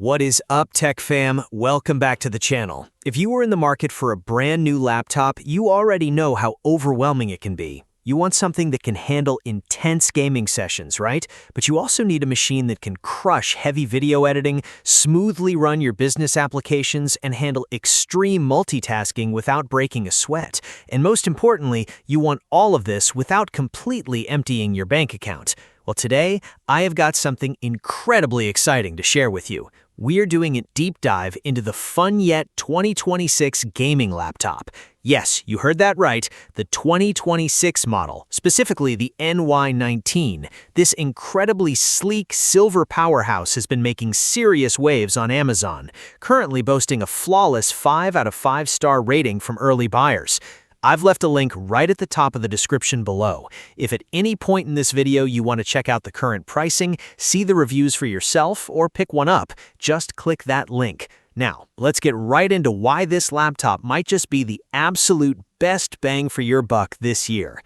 What is up, Tech Fam? Welcome back to the channel. If you are in the market for a brand new laptop, you already know how overwhelming it can be. You want something that can handle intense gaming sessions, right? But you also need a machine that can crush heavy video editing, smoothly run your business applications, and handle extreme multitasking without breaking a sweat. And most importantly, you want all of this without completely emptying your bank account. Well, today, I have got something incredibly exciting to share with you. We're doing a deep dive into the FUNYET 2026 gaming laptop. Yes, you heard that right, the 2026 model, specifically the NY19. This incredibly sleek silver powerhouse has been making serious waves on Amazon, currently boasting a flawless 5 out of 5-star rating from early buyers. I've left a link right at the top of the description below. If at any point in this video you want to check out the current pricing, see the reviews for yourself, or pick one up, just click that link. Now, let's get right into why this laptop might just be the absolute best bang for your buck this year.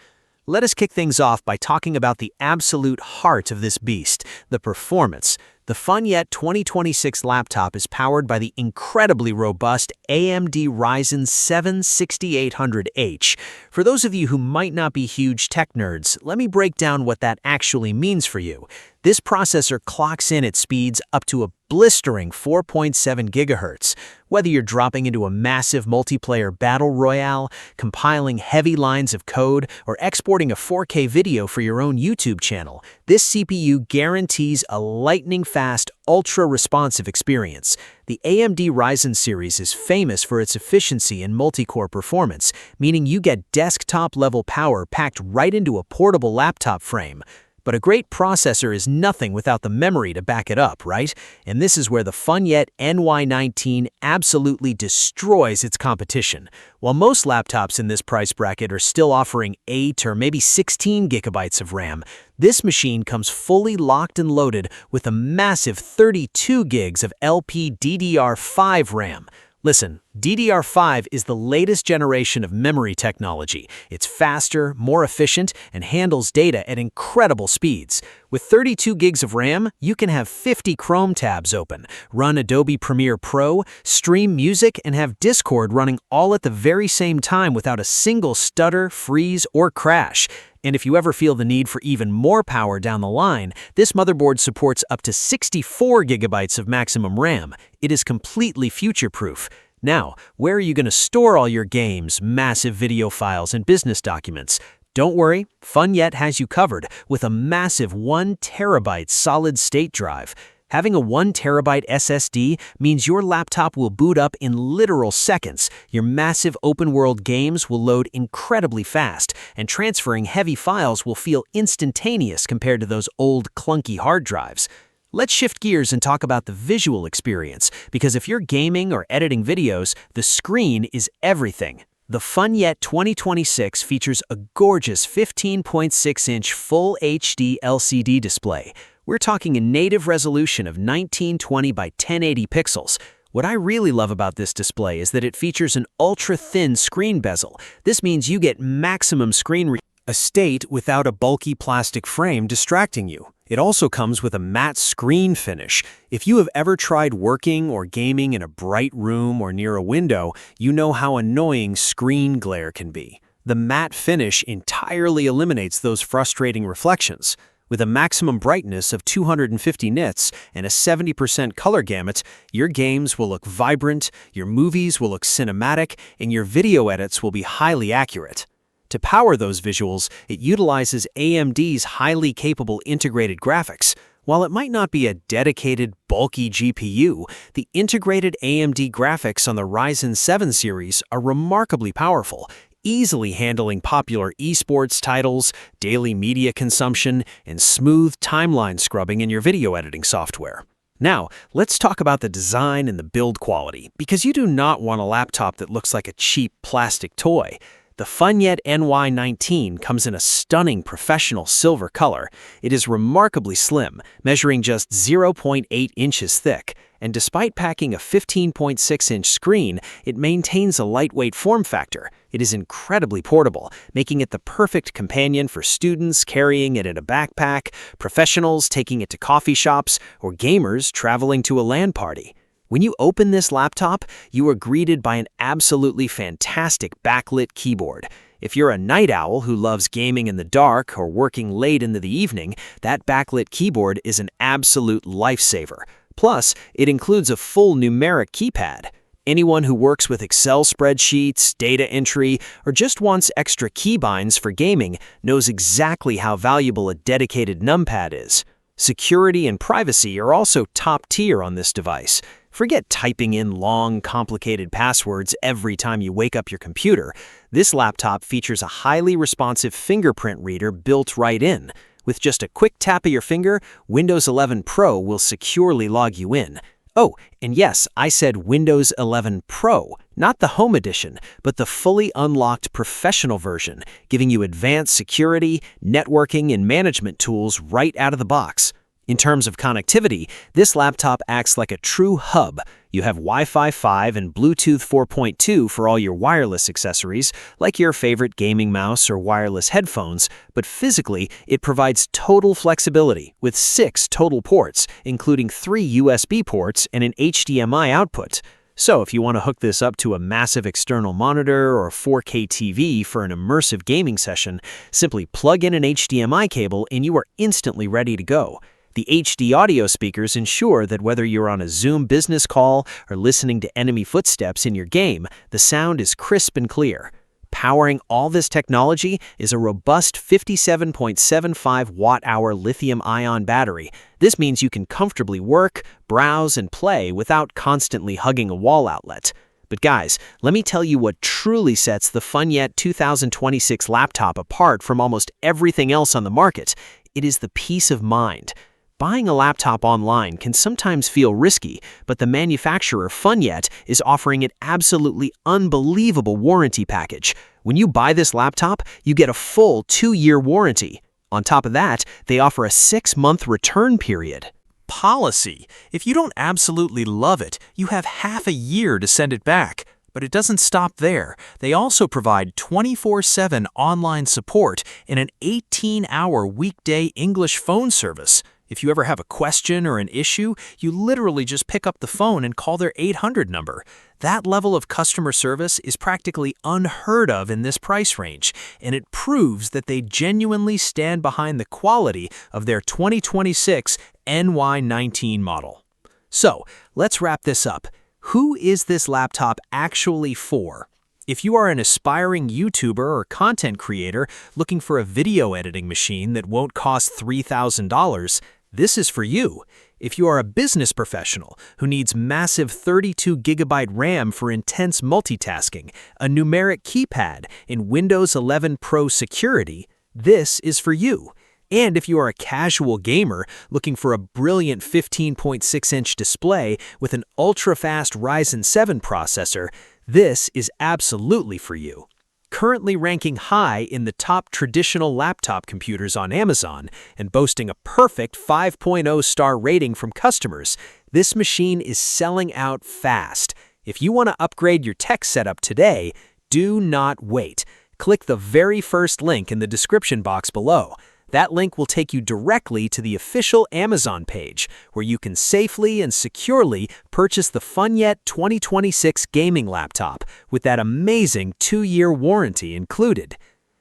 Let us kick things off by talking about the absolute heart of this beast, the performance. The FUNYET 2026 laptop is powered by the incredibly robust AMD Ryzen 7 6800H. For those of you who might not be huge tech nerds, let me break down what that actually means for you. This processor clocks in at speeds up to a blistering 4.7 GHz. Whether you're dropping into a massive multiplayer battle royale, compiling heavy lines of code, or exporting a 4K video for your own YouTube channel, this CPU guarantees a lightning-fast, ultra-responsive experience. The AMD Ryzen series is famous for its efficiency and multi-core performance, meaning you get desktop-level power packed right into a portable laptop frame. But a great processor is nothing without the memory to back it up, right? And this is where the FUNYET NY19 absolutely destroys its competition. While most laptops in this price bracket are still offering 8 or maybe 16 gigabytes of RAM, this machine comes fully locked and loaded with a massive 32 gigs of LPDDR5 RAM. Listen, DDR5 is the latest generation of memory technology. It's faster, more efficient, and handles data at incredible speeds. With 32 gigs of RAM, you can have 50 Chrome tabs open, run Adobe Premiere Pro, stream music, and have Discord running all at the very same time without a single stutter, freeze, or crash. And if you ever feel the need for even more power down the line, this motherboard supports up to 64 gigabytes of maximum RAM. It is completely future-proof. Now, where are you going to store all your games, massive video files, and business documents? Don't worry, FUNYET has you covered with a massive 1 terabyte solid-state drive. Having a 1 terabyte SSD means your laptop will boot up in literal seconds, your massive open-world games will load incredibly fast, and transferring heavy files will feel instantaneous compared to those old clunky hard drives. Let's shift gears and talk about the visual experience, because if you're gaming or editing videos, the screen is everything. The FUNYET 2026 features a gorgeous 15.6-inch Full HD LCD display. We're talking a native resolution of 1920 by 1080 pixels. What I really love about this display is that it features an ultra-thin screen bezel. This means you get maximum screen estate without a bulky plastic frame distracting you. It also comes with a matte screen finish. If you have ever tried working or gaming in a bright room or near a window, you know how annoying screen glare can be. The matte finish entirely eliminates those frustrating reflections. With a maximum brightness of 250 nits and a 70% color gamut, your games will look vibrant, your movies will look cinematic, and your video edits will be highly accurate. To power those visuals, it utilizes AMD's highly capable integrated graphics. While it might not be a dedicated, bulky GPU, the integrated AMD graphics on the Ryzen 7 series are remarkably powerful, easily handling popular esports titles, daily media consumption, and smooth timeline scrubbing in your video editing software. Now, let's talk about the design and the build quality, because you do not want a laptop that looks like a cheap plastic toy. The FUNYET NY19 comes in a stunning professional silver color. It is remarkably slim, measuring just 0.8 inches thick, and despite packing a 15.6-inch screen, it maintains a lightweight form factor. It is incredibly portable, making it the perfect companion for students carrying it in a backpack, professionals taking it to coffee shops, or gamers traveling to a LAN party. When you open this laptop, you are greeted by an absolutely fantastic backlit keyboard. If you're a night owl who loves gaming in the dark or working late into the evening, that backlit keyboard is an absolute lifesaver. Plus, it includes a full numeric keypad. Anyone who works with Excel spreadsheets, data entry, or just wants extra keybinds for gaming knows exactly how valuable a dedicated numpad is. Security and privacy are also top tier on this device. Forget typing in long, complicated passwords every time you wake up your computer. This laptop features a highly responsive fingerprint reader built right in. With just a quick tap of your finger, Windows 11 Pro will securely log you in. Oh, and yes, I said Windows 11 Pro, not the Home Edition, but the fully unlocked professional version, giving you advanced security, networking, and management tools right out of the box. In terms of connectivity, this laptop acts like a true hub. You have Wi-Fi 5 and Bluetooth 4.2 for all your wireless accessories, like your favorite gaming mouse or wireless headphones, but physically, it provides total flexibility with 6 total ports, including 3 USB ports and an HDMI output. So if you want to hook this up to a massive external monitor or a 4K TV for an immersive gaming session, simply plug in an HDMI cable and you are instantly ready to go. The HD audio speakers ensure that whether you're on a Zoom business call or listening to enemy footsteps in your game, the sound is crisp and clear. Powering all this technology is a robust 57.75 watt-hour lithium-ion battery. This means you can comfortably work, browse, and play without constantly hugging a wall outlet. But guys, let me tell you what truly sets the FUNYET 2026 laptop apart from almost everything else on the market. It is the peace of mind. Buying a laptop online can sometimes feel risky, but the manufacturer FUNYET is offering an absolutely unbelievable warranty package. When you buy this laptop, you get a full 2-year warranty. On top of that, they offer a 6-month return period. Policy. If you don't absolutely love it, you have half a year to send it back. But it doesn't stop there. They also provide 24/7 online support and an 18-hour weekday English phone service. If you ever have a question or an issue, you literally just pick up the phone and call their 800 number. That level of customer service is practically unheard of in this price range, and it proves that they genuinely stand behind the quality of their 2026 NY19 model. So, let's wrap this up. Who is this laptop actually for? If you are an aspiring YouTuber or content creator looking for a video editing machine that won't cost $3,000, this is for you. If you are a business professional who needs massive 32GB RAM for intense multitasking, a numeric keypad, and Windows 11 Pro security, this is for you. And if you are a casual gamer looking for a brilliant 15.6-inch display with an ultra-fast Ryzen 7 processor, this is absolutely for you. Currently ranking high in the top traditional laptop computers on Amazon and boasting a perfect 5.0 star rating from customers, this machine is selling out fast. If you want to upgrade your tech setup today, do not wait. Click the very first link in the description box below. That link will take you directly to the official Amazon page, where you can safely and securely purchase the FUNYET 2026 gaming laptop with that amazing 2-year warranty included.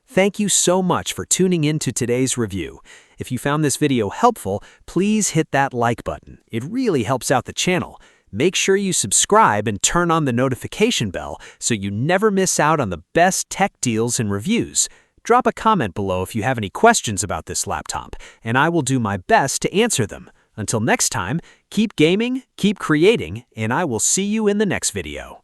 Thank you so much for tuning in to today's review. If you found this video helpful, please hit that like button. It really helps out the channel. Make sure you subscribe and turn on the notification bell so you never miss out on the best tech deals and reviews. Drop a comment below if you have any questions about this laptop, and I will do my best to answer them. Until next time, keep gaming, keep creating, and I will see you in the next video.